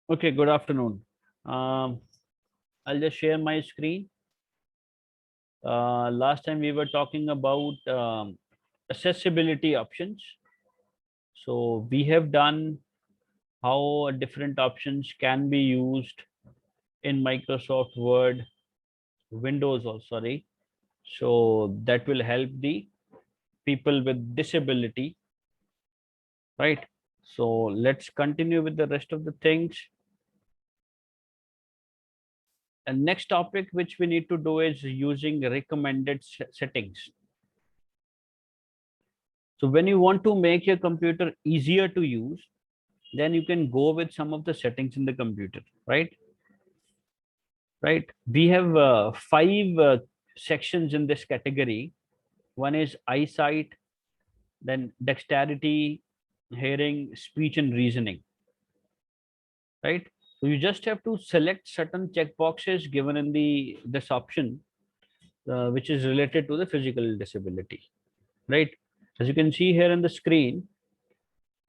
Okay, good afternoon. I'll just share my screen. Last time we were talking about accessibility options. So we have done how different options can be used in Microsoft Word, Windows, or sorry. So that will help the people with disability, right? So let's continue with the rest of the things. And next topic which we need to do is using recommended settings. So when you want to make your computer easier to use, then you can go with some of the settings in the computer, right? Right. We have five sections in this category. One is eyesight, then dexterity, hearing, speech, and reasoning, right? So you just have to select certain checkboxes given in the this option, which is related to the physical disability, right? As you can see here on the screen,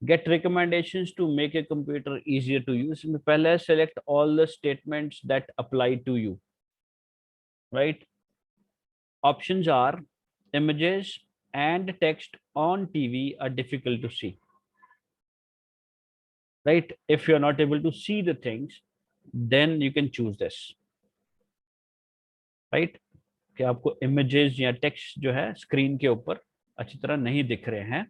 get recommendations to make a computer easier to use. पहले select all the statements that apply to you, right? Options are images and text on TV are difficult to see, right? If you're not able to see the things, then you can choose this, right? कि आपको images या text जो है screen के ऊपर अच्छी तरह नहीं दिख रहे हैं.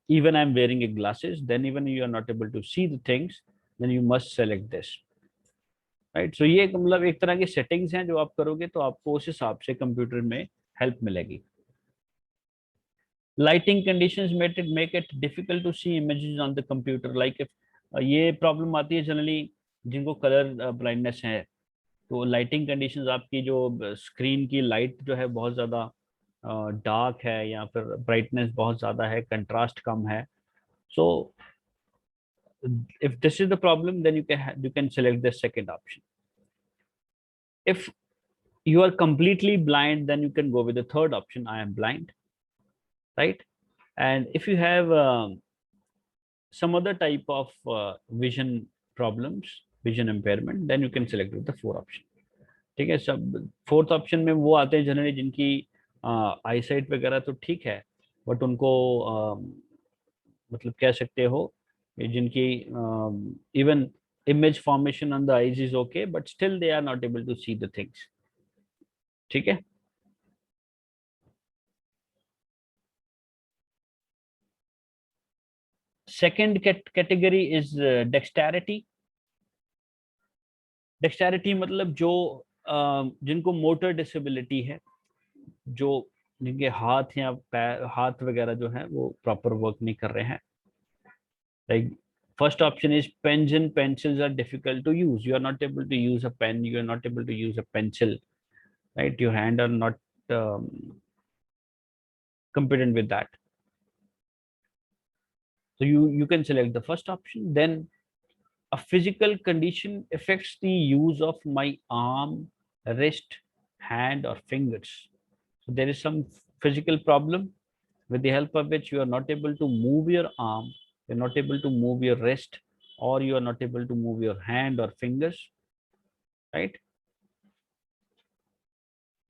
Even I'm wearing a glasses, then even you are not able to see the things, then you must select this. Right. So ये मतलब एक तरह की सेटिंग्स हैं जो आप करोगे तो आपको उस हिसाब से कंप्यूटर में हेल्प मिलेगी. Lighting conditions make it difficult to see images on the computer. Like ये प्रॉब्लम आती है जनरली जिनको कलर ब्लाइंडनेस है. तो लाइटिंग कंडीशंस आपकी जो स्क्रीन की लाइट जो है बहुत ज़्यादा डार्क है या फिर ब्राइटनेस बहुत ज़्यादा है, कंट्रास्ट कम है. सो if this is the problem, then you can select the second option. If you are completely blind, then you can go with the third option, I am blind, right? And if you have some other type of vision problems, vision impairment, then you can select with the fourth option. ठीक है. सब fourth option में वो आते हैं generally जिनकी आई site वगैरह तो ठीक है, बट उनको मतलब कह सकते हो जिनकी even image formation on the eyes is okay, but still they are not able to see the things. ठीक है. Second category is dexterity. Dexterity मतलब जो जिनको मोटर डिसेबिलिटी है, जो जिनके हाथ या पैर हाथ वगैरह जो है वो प्रॉपर वर्क नहीं कर रहे हैं. Like first option is pens and pencils are difficult to use. You are not able to use a pen, you are not able to use a pencil, right? Your hand are not um, competent with that. So you can select the first option. Then a physical condition affects the use of my arm, wrist, hand, or fingers. So there is some physical problem with the help of which you are not able to move your arm, you're not able to move your wrist, or you are not able to move your hand or fingers, right?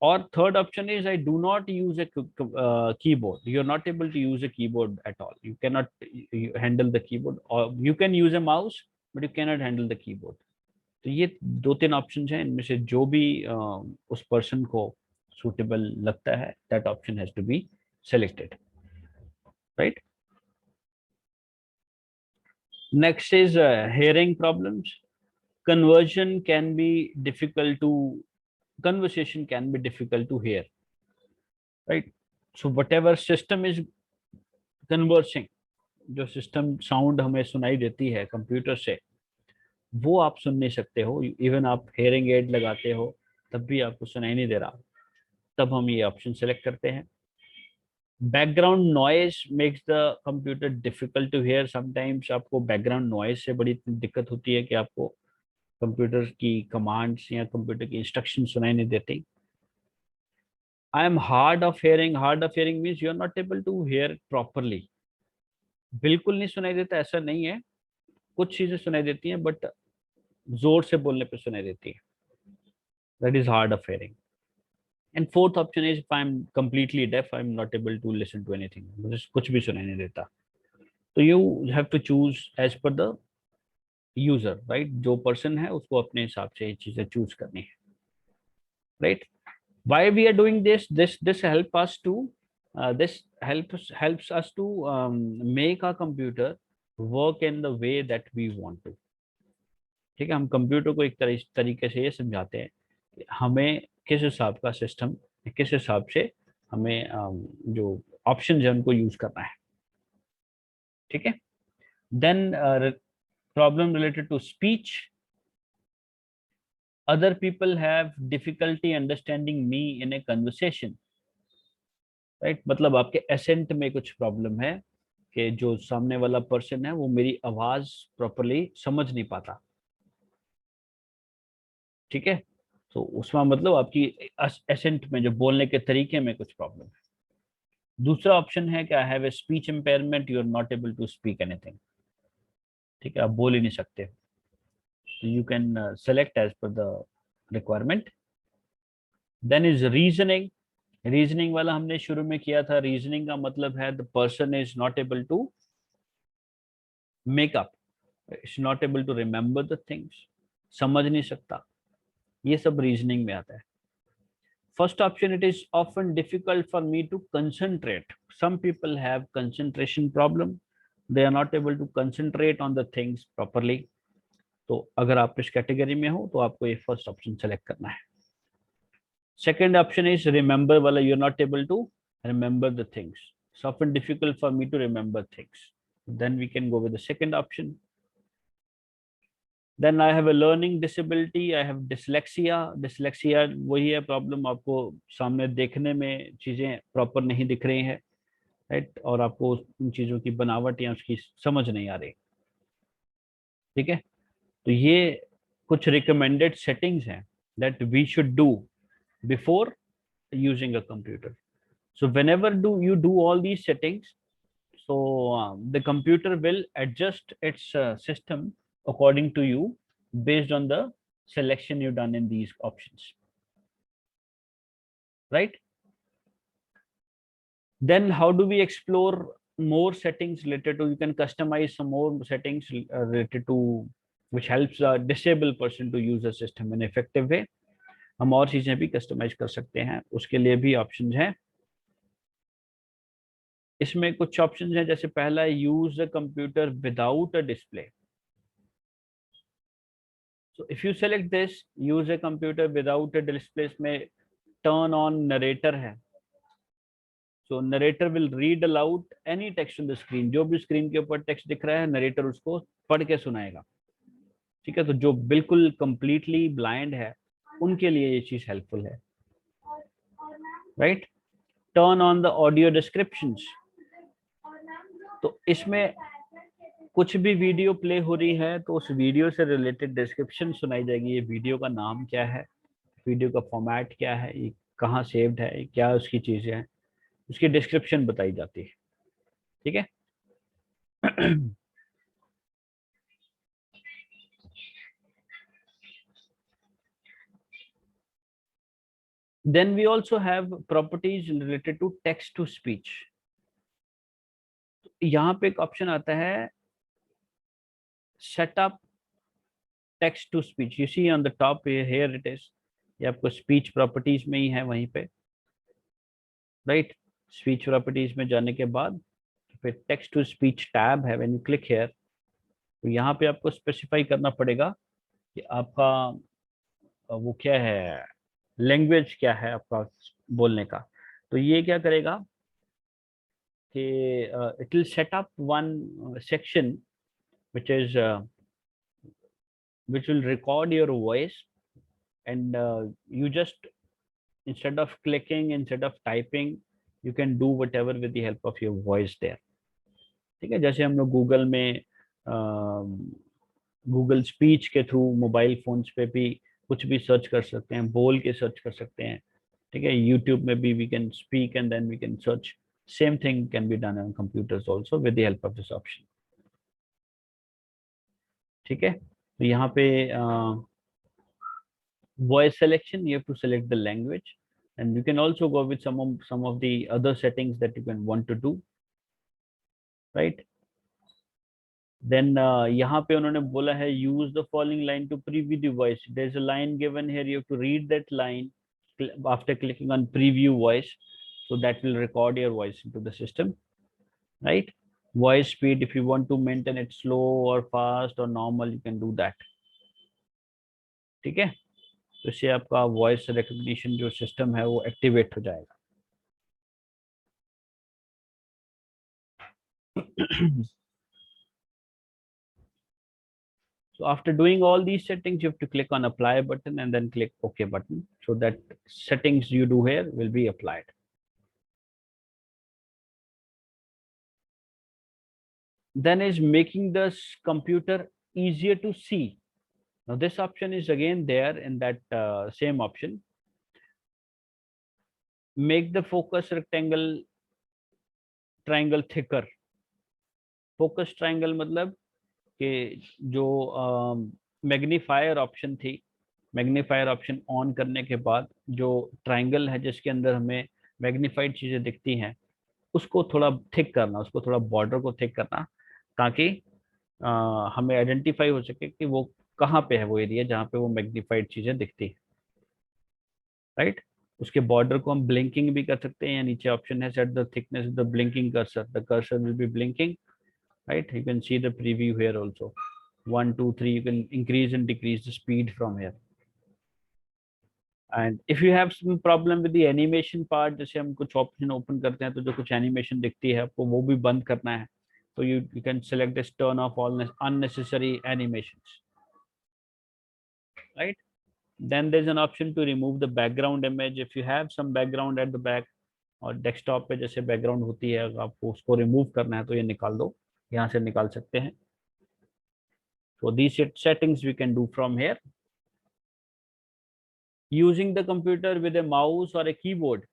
Or third option is I do not use a keyboard. You're not able to use a keyboard at all. You cannot handle the keyboard, or you can use a mouse, but you cannot handle the keyboard. तो ये दो तीन option हैं, इनमें से जो भी उस पर्सन को सूटेबल लगता है, that option has to be selected, right? Next is hearing problems. Conversion can be difficult to conversation can be difficult to hear, right? So whatever system is conversing, जो सिस्टम साउंड हमें सुनाई देती है computer से, वो आप सुन नहीं सकते हो. इवन आप हेयरिंग एड लगाते हो तब भी आपको सुनाई नहीं दे रहा. तब हम ये ऑप्शन सेलेक्ट करते हैं. Background noise makes the computer difficult to hear. Sometimes आपको बैकग्राउंड नॉइज से बड़ी दिक्कत होती है कि आपको कंप्यूटर की कमांड्स या कंप्यूटर की इंस्ट्रक्शन सुनाई नहीं देती. I am hard of hearing. Hard of hearing means you are not able to hear properly. बिल्कुल नहीं सुनाई देता ऐसा नहीं है, कुछ चीजें सुनाई देती हैं, बट जोर से बोलने पे सुनाई देती है. That is hard of hearing. And fourth option is if I'm completely deaf, I'm not able to listen to anything. मुझे कुछ भी सुनाई नहीं देता. तो you have to choose as per the user, right? जो person है उसको अपने हिसाब से ये चीजें choose करनी है, right? Why we are doing this? This help us to helps us to make our computer work in the way that we want to. ठीक है, हम कंप्यूटर को एक तरीके से ये समझाते हैं कि हमें किस हिसाब का सिस्टम, किस हिसाब से हमें जो ऑप्शन है उनको यूज करना है. ठीक है. Then problem related to speech. Other people have difficulty understanding me in a conversation, right. मतलब आपके एसेंट में कुछ प्रॉब्लम है कि जो सामने वाला पर्सन है वो मेरी आवाज प्रॉपरली समझ नहीं पाता. ठीक है. तो उसमें मतलब आपकी एसेंट में, जो बोलने के तरीके में कुछ प्रॉब्लम है. दूसरा ऑप्शन है कि I have a speech impairment, you are not able to speak anything. ठीक है, आप बोल ही नहीं सकते. तो you can select as per the requirement. Then is reasoning. Reasoning वाला हमने शुरू में किया था. रीजनिंग का मतलब है the person is not able to make up, is not able to remember the things, समझ नहीं सकता. ये सब रीजनिंग में आता है. First option, it is often difficult for me to concentrate. Some people have concentration problem. They are not able to concentrate on the things properly. तो अगर आप इस कैटेगरी में हो तो आपको ये फर्स्ट ऑप्शन सेलेक्ट करना है. सेकेंड ऑप्शन इज रिमेंबर वाला. You are not able to remember the things. It's often difficult for me to remember things. Then we can go with the second option. Then I have a learning disability. I have dyslexia. Dyslexia वही है problem, आपको सामने देखने में चीज़ें proper नहीं दिख रही हैं, राइट, और आपको उन चीज़ों की बनावट या उसकी समझ नहीं आ रही. ठीक है. तो ये कुछ रिकमेंडेड सेटिंग्स हैं that we should do before using a computer. So whenever do you do all these settings, so the computer will adjust its system according to you based on the selection you've done in these options, right? Then how do we explore more settings related to, you can customize some more settings related to which helps a disabled person to use the system in effective way. हम और चीजें भी customise कर सकते हैं, उसके लिए भी ऑप्शंस हैं. इसमें कुछ ऑप्शंस हैं, जैसे पहला है use the computer without a display. So if you select this, use a computer without a display, में turn on narrator है. So narrator will read aloud any text on the screen. जो भी screen के ऊपर text दिख रहा है, narrator उसको पढ़ के सुनाएगा. ठीक है. तो जो बिल्कुल कंप्लीटली ब्लाइंड है उनके लिए ये चीज हेल्पफुल है, right. Turn on the audio descriptions. तो इसमें कुछ भी वीडियो प्ले हो रही है तो उस वीडियो से रिलेटेड डिस्क्रिप्शन सुनाई जाएगी. ये वीडियो का नाम क्या है, वीडियो का फॉर्मेट क्या है, ये कहाँ सेव्ड है, क्या उसकी चीजें हैं, उसकी डिस्क्रिप्शन बताई जाती है. ठीक है. Then we also have properties related to text to speech. यहाँ पे एक ऑप्शन आता है setup text to speech. You see on the top here it is. ये आपको स्पीच प्रॉपर्टीज में ही है वहीं पे, राइट. स्पीच प्रॉपर्टीज में जाने के बाद फिर टेक्स्ट टू स्पीच टैब है. व्हेन यू क्लिक हियर, तो यहाँ पे आपको स्पेसिफाई करना पड़ेगा कि आपका वो क्या है, लैंग्वेज क्या है आपका बोलने का. तो ये क्या करेगा कि it will set up one section which is which will record your voice, and you just, instead of clicking, instead of typing, you can do whatever with the help of your voice there. ठीक है. जैसे हम लोग Google में Google speech के through mobile phones पे भी कुछ भी सर्च कर सकते हैं, बोल के सर्च कर सकते हैं. ठीक है. यूट्यूब में भी we can speak and then we can search. Same thing can be done on computers also with the help of this option. ठीक है. तो यहाँ पे voice selection, you have to select the language, and you can also go with some of the other settings that you can want to do, right? Then यहाँ पे उन्होंने बोला है use the following line to preview the voice. There's a line given here. You have to read that line after clicking on preview voice, so that will record your voice into the system, right? Voice speed, if you want to maintain it slow or fast or normal, you can do that. ठीक है, तो इससे आपका voice recognition जो system है वो activate हो जाएगा. So after doing all these settings, you have to click on apply button and then click OK button, so that settings you do here will be applied. Then is making the computer easier to see. Now this option is again there in that same option. Make the focus rectangle triangle thicker. Focus triangle मतलब कि जो magnifier option थी, magnifier option on करने के बाद जो triangle है जिसके अंदर हमें मैग्नीफाइड चीजें दिखती हैं, उसको थोड़ा थिक करना, उसको थोड़ा बॉर्डर को थिक करना, ताकि हमें आइडेंटिफाई हो सके कि वो कहाँ पे है वो एरिया जहाँ पे वो मैग्नीफाइड चीजें दिखती है, राइट? उसके बॉर्डर को हम ब्लिंकिंग भी कर सकते हैं, या नीचे ऑप्शन है set the thickness of the blinking cursor, the cursor will be blinking, right? You can see the preview here also. 1 2 3, you can increase and decrease the speed from here. And if you have some problem with the animation part, जैसे हम कुछ option open करते हैं तो जो कुछ animation दिखती है आपको वो भी बंद करना है, तो you can select this turn off all unnecessary animations, right? Then there's an option to remove the background image. If you have some background at the back और डेस्कटॉप पे जैसे बैकग्राउंड होती है, अगर आपको उसको रिमूव करना है तो ये निकाल दो, यहाँ से निकाल सकते हैं. So these settings we can do from here. Using the computer with a mouse or a keyboard.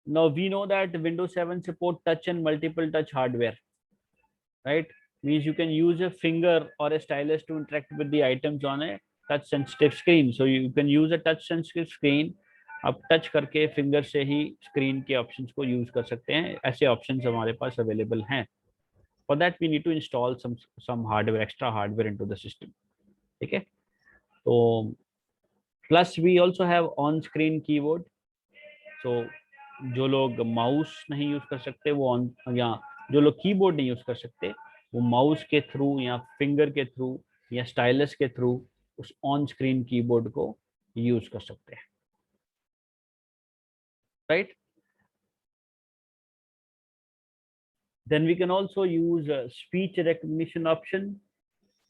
Now we know that Windows 7 support touch and multiple touch hardware, right? Means you can use a finger or a stylus to interact with the items on a touch sensitive screen. So you can use a touch sensitive screen. आप touch करके finger से ही screen के options को use कर सकते हैं. ऐसे options हमारे पास अवेलेबल हैं. For that we need to install some hardware, extra hardware into the system. ठीक है, तो plus we also have on screen keyboard. So जो लोग माउस नहीं यूज कर सकते वो ऑन, या जो लोग कीबोर्ड नहीं यूज कर सकते वो माउस के थ्रू या फिंगर के थ्रू या स्टाइलस के थ्रू उस ऑन स्क्रीन कीबोर्ड को यूज कर सकते हैं, right? Then we can also use speech recognition option,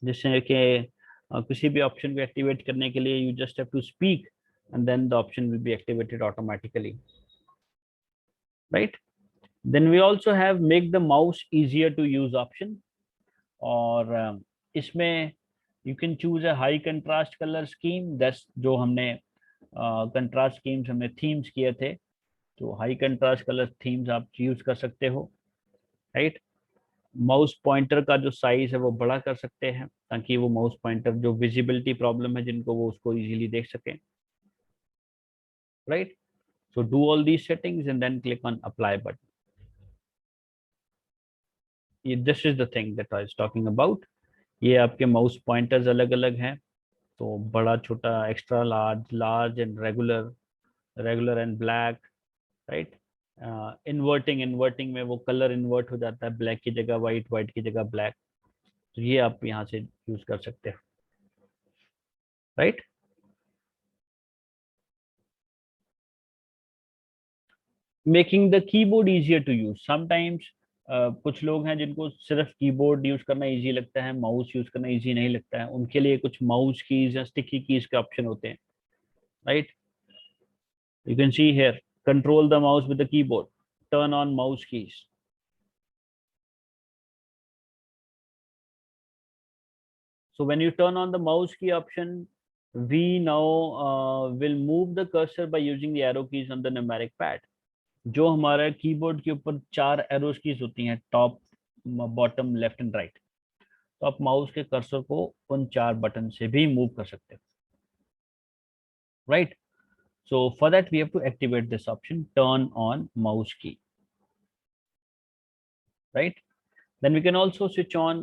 जिससे कि किसी भी ऑप्शन को एक्टिवेट करने के लिए you just have to speak and then the option will be activated automatically, right? Then we also have make the mouse easier to use option, और इसमें you can choose a high contrast color scheme. That's जो हमने contrast schemes हमने themes किए थे, तो high contrast color themes आप use कर सकते हो, right? माउस पॉइंटर का जो साइज है वो बड़ा कर सकते हैं ताकि वो माउस पॉइंटर जो विजिबिलिटी प्रॉब्लम है जिनको वो उसको इजीली देख सकें, right? So do all these settings and then click on apply button. ये this is the thing that I was talking about. ये आपके माउस पॉइंटर्स अलग अलग हैं, तो बड़ा छोटा, extra large, large and regular, regular and black, right? Inverting, inverting में वो कलर इन्वर्ट हो जाता है, ब्लैक की जगह वाइट, वाइट की जगह ब्लैक. तो ये आप यहाँ से यूज कर सकते हो, right? Making the keyboard easier to use. Sometimes कुछ लोग हैं जिनको सिर्फ कीबोर्ड यूज करना इजी लगता है, माउस यूज करना इजी नहीं लगता है, उनके लिए कुछ माउस कीज या स्टिकी कीज के ऑप्शन होते हैं, right? You can see here, control the mouse with the keyboard, turn on mouse keys. So when you turn on the mouse key option, we now will move the cursor by using the arrow keys on the numeric pad. जो हमारा keyboard के ऊपर 4 arrows keys होती हैं, top, bottom, left and right, तो आप mouse के cursor को उन 4 बटन से भी मूव कर सकते हो, right? So for that we have to activate this option, turn on mouse key, right? Then we can also switch on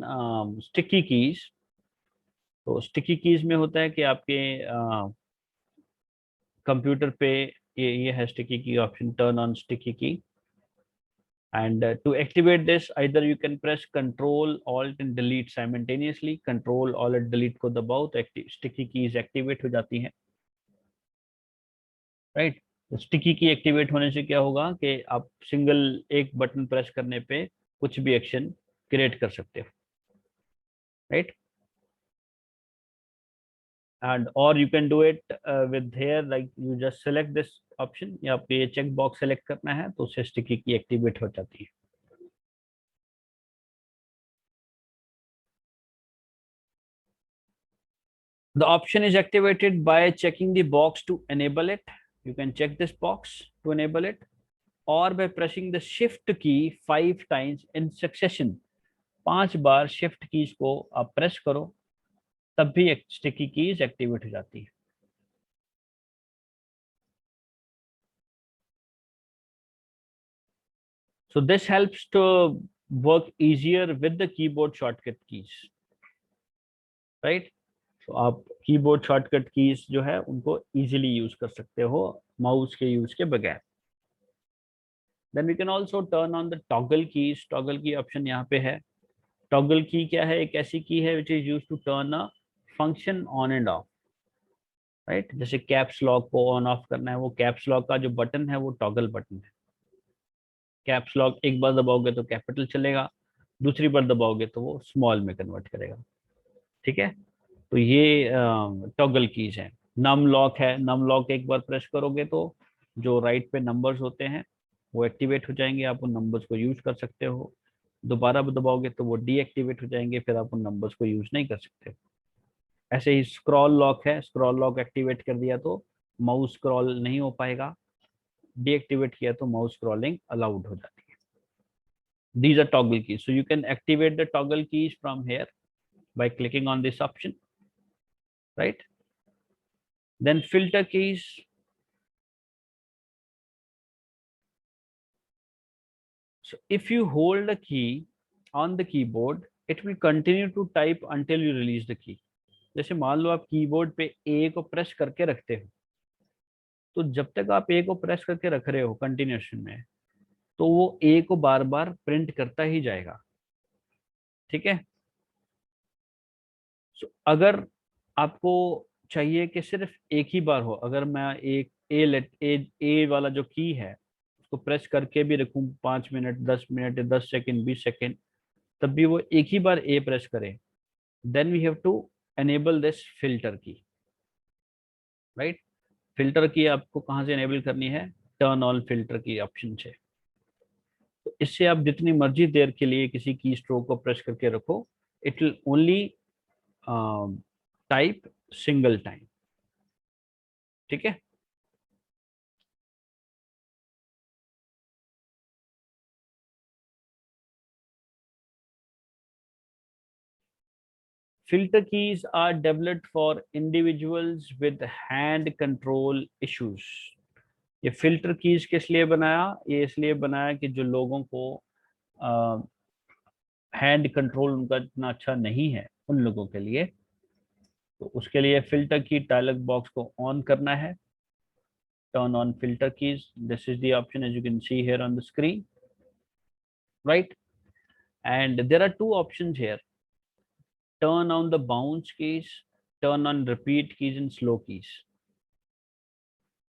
sticky keys. तो sticky keys में होता है कि आपके कंप्यूटर पे ये है sticky key option, turn on sticky key. And to activate this, either you can press Control Alt and Delete simultaneously. Control Alt and Delete को दबाओ तो sticky keys activate हो जाती हैं, राइट? तो स्टिकी की एक्टिवेट होने से क्या होगा कि आप सिंगल एक बटन प्रेस करने पे कुछ भी एक्शन क्रिएट कर सकते हो, राइट? एंड और you can do it with here, like you just select this option, या आपको ये चेक बॉक्स सेलेक्ट करना है तो उससे स्टिकी की एक्टिवेट हो जाती है. The option is activated by checking the box to enable it. You can check this box to enable it, or by pressing the shift key 5 times in succession. 5 bar shift keys को आप press करो तब भी एक sticky keys activate हो जाती है. So this helps to work easier with the keyboard shortcut keys, right? तो आप कीबोर्ड शॉर्टकट कीज जो है उनको इजीली यूज कर सकते हो माउस के यूज के बगैर. Then we can also turn on the toggle keys. Toggle key option यहाँ पे है. टॉगल की क्या है? एक ऐसी की है which is use to turn a function on and off, right? जैसे कैप्स लॉक को ऑन ऑफ करना है, वो कैप्स लॉक का जो बटन है वो टॉगल बटन है. कैप्स लॉक एक बार दबाओगे तो कैपिटल चलेगा, दूसरी बार दबाओगे तो वो स्मॉल में कन्वर्ट करेगा, ठीक है? तो ये टॉगल कीज है. नम लॉक है. नम लॉक एक बार प्रेस करोगे तो जो राइट पे नंबर्स होते हैं वो एक्टिवेट हो जाएंगे, आप उन नंबर्स को यूज कर सकते हो. दोबारा दबाओगे तो वो डीएक्टिवेट हो जाएंगे, फिर आप उन नंबर्स को यूज नहीं कर सकते. ऐसे ही स्क्रॉल लॉक है. स्क्रॉल लॉक एक्टिवेट कर दिया तो माउस स्क्रॉल नहीं हो पाएगा, डीएक्टिवेट किया तो माउस स्क्रॉलिंग अलाउड हो जाती है. These are toggle keys. So you can activate the toggle keys from here by clicking on this option, right? Then filter keys. So if you hold a key on the keyboard, it will continue to type until you release the key. जैसे मान लो आप keyboard पे ए को press करके रखते हो, तो जब तक आप ए को प्रेस करके रख रहे हो कंटिन्यूशन में, तो वो ए को बार बार प्रिंट करता ही जाएगा, ठीक है? अगर आपको चाहिए कि सिर्फ एक ही बार हो, अगर मैं एक ए वाला जो की है उसको प्रेस करके भी रखूं 5 मिनट, 10 मिनट, 10 सेकेंड, 20 सेकेंड, तब भी वो एक ही बार ए प्रेस करे, then we have to enable this filter key, right? Filter key आपको कहाँ से एनेबल करनी है? Turn on filter key option से. तो इससे आप जितनी मर्जी देर के लिए किसी की स्ट्रोक को प्रेस करके रखो, it will only type single time, ठीक है? Filter keys are developed for individuals with hand control issues. ये फिल्टर कीज किस लिए बनाया? ये इसलिए बनाया कि जो लोगों को हैंड कंट्रोल उनका इतना अच्छा नहीं है, उन लोगों के लिए. तो उसके लिए फिल्टर की डायलॉग बॉक्स को ऑन करना है. Turn on filter keys. This is the option as you can see here on the screen, right? And there are two options here: turn on the bounce keys, turn on repeat keys and slow keys,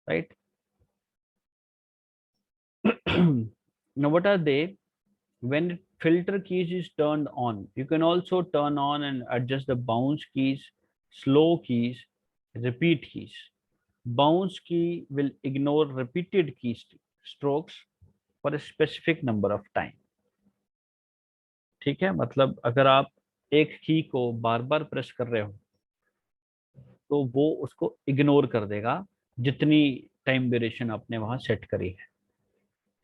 right? Now what are they? When filter keys is turned on, you can also turn on and adjust the bounce keys, slow keys, repeat keys. Bounce key will ignore repeated key strokes for a specific number of time. ठीक है? मतलब अगर आप एक की को बार बार press कर रहे हो तो वो उसको इग्नोर कर देगा जितनी टाइम ड्यूरेशन आपने वहां सेट करी है,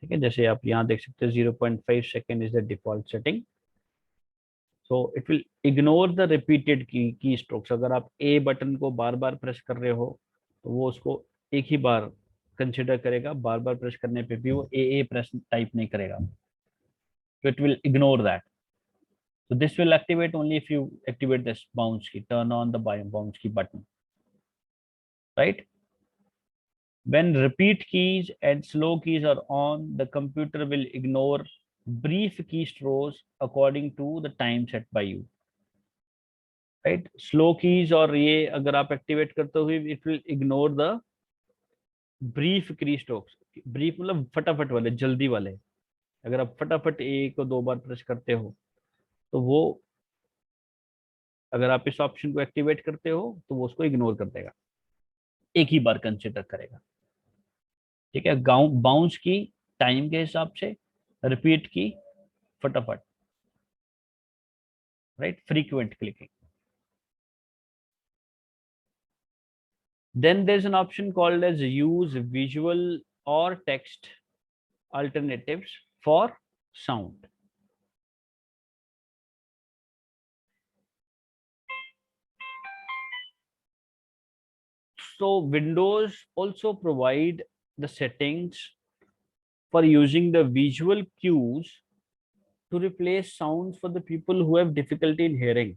ठीक है? जैसे आप यहाँ देख सकते हो 0.5 second is the default setting. So it will ignore the repeated की स्ट्रोक्स। अगर आप ए बटन को बार बार प्रेस कर रहे हो तो वो उसको एक ही बार कंसिडर करेगा, बार बार प्रेस करने पे भी वो ए प्रेस टाइप नहीं करेगा। So it will ignore that. So this will activate only if you activate this bounce key, turn on the bounce key button, right? When repeat keys and slow keys are on, the computer will ignore brief keystrokes according to the time set by you, right? Slow keys और ये अगर आप activate करते हो, it will ignore the brief keystrokes. Brief मतलब फटाफट वाले, जल्दी वाले। अगर आप फटाफट ए को 2 बार प्रेस करते हो तो वो, अगर आप इस ऑप्शन को एक्टिवेट करते हो तो वो उसको इग्नोर कर देगा, एक ही बार कंसिडर करेगा। ठीक है, बाउंस की टाइम के हिसाब से, रिपीट की फटाफट, right, frequent clicking. Then there's an option called as use visual or text alternatives for sound. So Windows also provide the settings for using the visual cues to replace sounds for the people who have difficulty in hearing.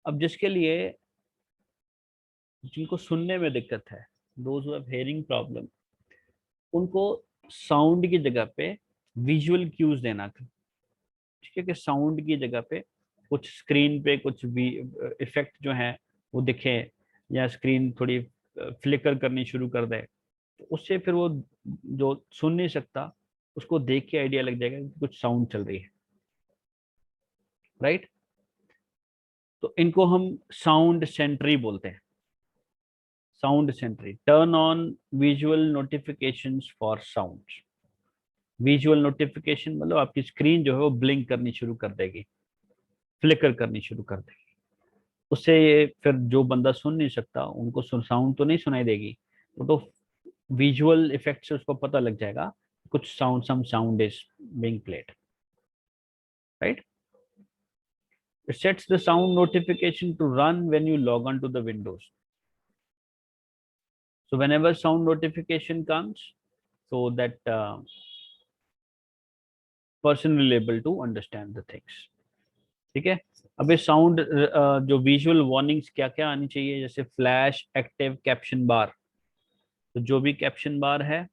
अब जिसके लिए, जिनको सुनने में दिक्कत है, those who have hearing problem, उनको sound की जगह पे विजुअल क्यूज देना था। ठीक है, कि साउंड की जगह पे कुछ स्क्रीन पे कुछ भी इफेक्ट जो है वो दिखे, या स्क्रीन थोड़ी फ्लिकर करनी शुरू कर दे, तो उससे फिर वो जो सुन नहीं सकता उसको देख के आइडिया लग जाएगा कि कुछ साउंड चल रही है, राइट। तो इनको हम साउंड सेंट्री बोलते हैं। Sound sentry, turn on visual notifications for sounds. Visual notification मतलब आपकी स्क्रीन जो है वो ब्लिंक करनी शुरू कर देगी, फ्लिकर करनी शुरू कर देगी। उससे ये फिर जो बंदा सुन नहीं सकता उनको साउंड तो नहीं सुनाई देगी, तो विजुअल इफेक्ट से उसको पता लग जाएगा कुछ sound, some sound is being played, right. It sets the sound notification to run when you log on to the Windows. So whenever sound notification comes, so that person will able to understand the things. ठीक है, अब ये sound जो visual warnings क्या क्या आनी चाहिए, जैसे फ्लैश, एक्टिव, कैप्शन बार। तो जो भी कैप्शन बार है,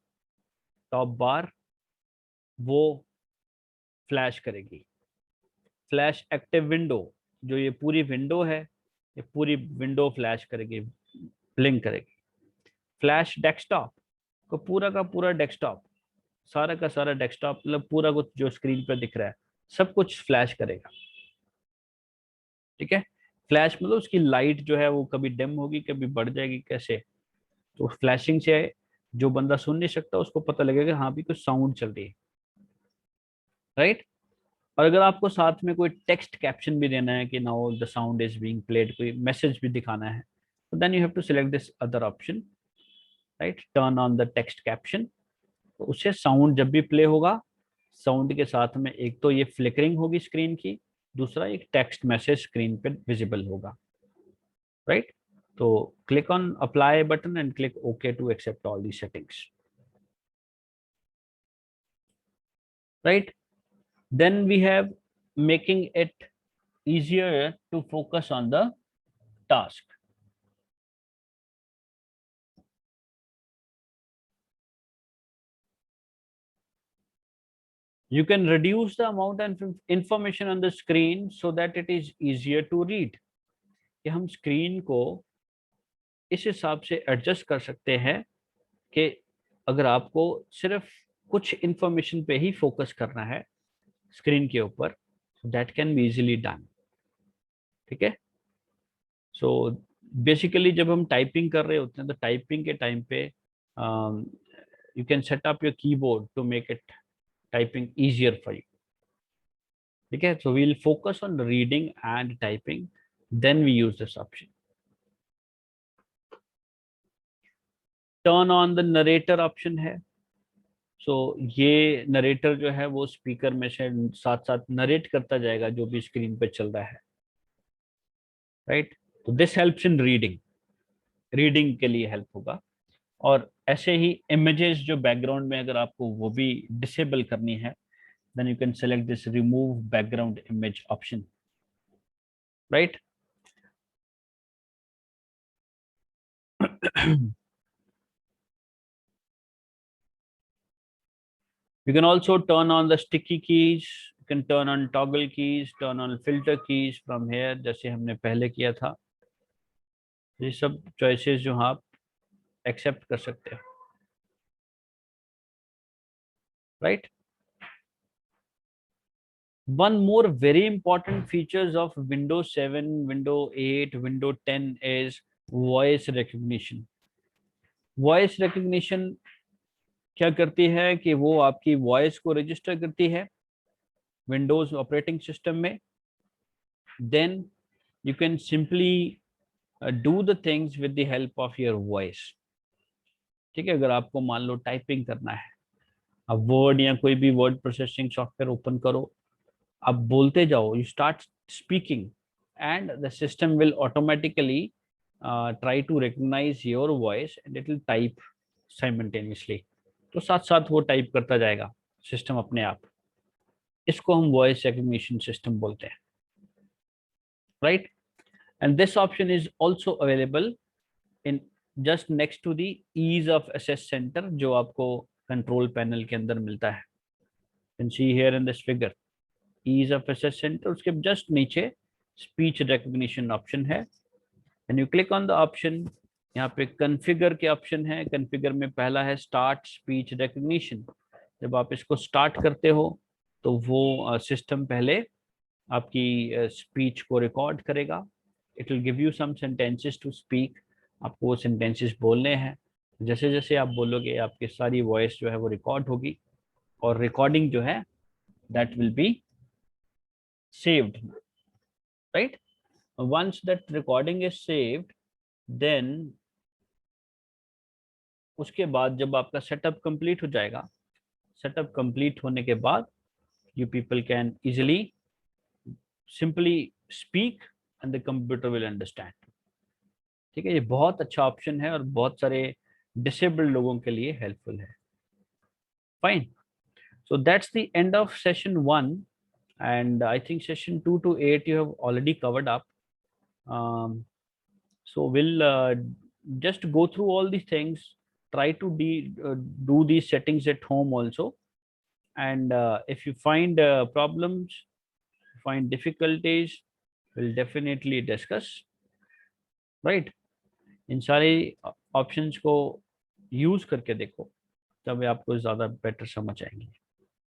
टॉप बार, वो फ्लैश करेगी। फ्लैश एक्टिव विंडो, जो ये पूरी विंडो है, ये पूरी विंडो फ्लैश करेगी, ब्लिंक करेगी। फ्लैश डेस्कटॉप, को पूरा का पूरा डेस्कटॉप, सारा का सारा डेस्कटॉप, मतलब पूरा कुछ जो स्क्रीन पर दिख रहा है सब कुछ फ्लैश करेगा। ठीक है, फ्लैश मतलब उसकी लाइट जो है वो कभी डिम होगी, कभी बढ़ जाएगी, कैसे। तो फ्लैशिंग से जो बंदा सुन नहीं सकता उसको पता लगेगा हाँ भी कुछ साउंड चल रही है, राइट। और अगर आपको साथ में कोई टेक्स्ट कैप्शन भी देना है कि now the sound is being played, कोई मैसेज भी दिखाना है, तो then you have to select this other option, right, turn on the text caption. तो उससे साउंड जब भी प्ले होगा, साउंड के साथ में एक तो ये फ्लिकरिंग होगी स्क्रीन की, दूसरा एक टेक्स्ट मैसेज स्क्रीन पे विजिबल होगा, राइट। तो click on apply button and click OK to accept all these settings, right. Then we have making it easier to focus on the task. You can reduce the amount of information on the screen so that it is easier to read. कि हम screen को इस हिसाब से adjust कर सकते हैं कि अगर आपको सिर्फ कुछ इंफॉर्मेशन पे ही फोकस करना है स्क्रीन के ऊपर, that can be easily done. ठीक है, सो बेसिकली जब हम टाइपिंग कर रहे होते हैं तो टाइपिंग के टाइम पे you can set up your keyboard to make it typing easier for you. ठीक है, so we will focus on reading and typing, then we use this option. Turn on the narrator option है। So ये narrator जो है वो speaker में से साथ साथ नरेट करता जाएगा जो भी स्क्रीन पे चल रहा है, राइट। तो this helps in reading, reading के लिए हेल्प होगा। और ऐसे ही इमेजेस जो बैकग्राउंड में अगर आपको वो भी डिसेबल करनी है, then you can select this remove background image option, right. You can also turn on the sticky keys, you can turn on toggle keys, turn on filter keys from here, जैसे हमने पहले किया था। ये सब choices जो आप accept कर सकते हो, right. One more very important features of Windows 7, Windows 8, Windows 10 is voice recognition. Voice recognition क्या करती है कि वो आपकी वॉइस को रजिस्टर करती है विंडोज ऑपरेटिंग सिस्टम में। Then you can simply do the things with the help of your voice. ठीक है, अगर आपको मान लो टाइपिंग करना है, अब वर्ड या कोई भी वर्ड प्रोसेसिंग सॉफ्टवेयर ओपन करो, आप बोलते जाओ, you start speaking and the system will automatically try to recognise your voice and it will type simultaneously. तो साथ साथ वो टाइप करता जाएगा सिस्टम अपने आप। इसको हम वॉइस रिकग्निशन सिस्टम बोलते हैं, right. And this option is also available in just next to the ease of access centre जो आपको कंट्रोल पैनल के अंदर मिलता है। Can see here in this figure ease of access centre, उसके just नीचे स्पीच रिकग्निशन ऑप्शन है। And you click on the option, यहाँ पे कॉन्फ़िगर के ऑप्शन है। कॉन्फ़िगर में पहला है स्टार्ट स्पीच रिकग्निशन। जब आप इसको स्टार्ट करते हो तो वो सिस्टम पहले आपकी स्पीच को रिकॉर्ड करेगा। It will give you some sentences to speak, आपको वो सेंटेंसेस बोलने हैं। जैसे जैसे आप बोलोगे आपकी सारी वॉइस जो है वो रिकॉर्ड होगी, और रिकॉर्डिंग जो है that will be saved, right? Once that recording is saved, then उसके बाद जब आपका सेटअप कंप्लीट हो जाएगा, सेटअप कंप्लीट होने के बाद you people can easily simply speak and the computer will understand। ठीक है, ये बहुत अच्छा ऑप्शन है और बहुत सारे डिसेबल्ड लोगों के लिए हेल्पफुल है। Fine, so that's the end of session 1, and I think session 2 to 8 you have already covered up. So we'll just go through all these things, try to do these settings at home also, and if you find problems, find difficulties, we'll definitely discuss, right? इन सारे options को use करके देखो, तब आपको ज़्यादा better समझ आएंगे।